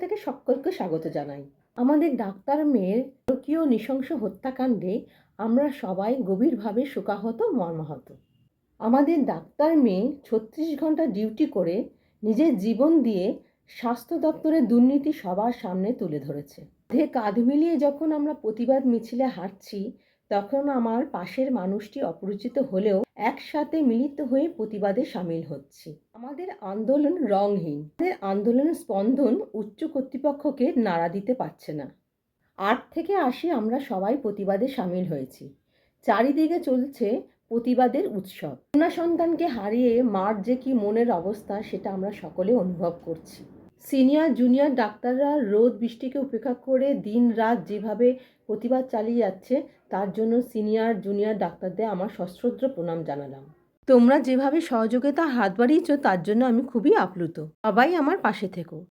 থেকে সকলকে স্বাগত জানাই। আমাদের ডাক্তার মেয়ের নারকীয় নৃশংস হত্যাকাণ্ডে আমরা সবাই গভীরভাবে শোকাহত, মর্মাহত। আমাদের ডাক্তার মেয়ে ৩৬ ঘন্টা ডিউটি করে নিজের জীবন দিয়ে স্বাস্থ্য দপ্তরের দুর্নীতি সবার সামনে তুলে ধরেছে। কাঁধ মিলিয়ে যখন আমরা প্রতিবাদ মিছিলে হাঁটছি, তখন আমার পাশের মানুষটি অপরিচিত হলেও একসাথে মিলিত হয়ে প্রতিবাদে সামিল হচ্ছি। আমাদের আন্দোলন রংহীন। আমাদের আন্দোলনের স্পন্দন উচ্চ কর্তৃপক্ষকে নাড়া দিতে পারছে না। ৮ থেকে ৮০ আমরা সবাই প্রতিবাদে সামিল হয়েছি। চারিদিকে চলছে প্রতিবাদের উৎসব। কন্যা সন্তানকে হারিয়ে মার যে কি মনের অবস্থা সেটা আমরা সকলে অনুভব করছি। সিনিয়র জুনিয়র ডাক্তাররা রোদ বৃষ্টিকে উপেক্ষা করে দিন রাত যেভাবে প্রতিবাদ চালিয়ে যাচ্ছে, তার জন্য সিনিয়র জুনিয়র ডাক্তারদের আমার সশ্রদ্ধ প্রণাম জানালাম। তোমরা যেভাবে সহযোগিতা হাত বাড়িয়েছো তার জন্য আমি খুবই আপ্লুত। সবাই আমার পাশে থেকো।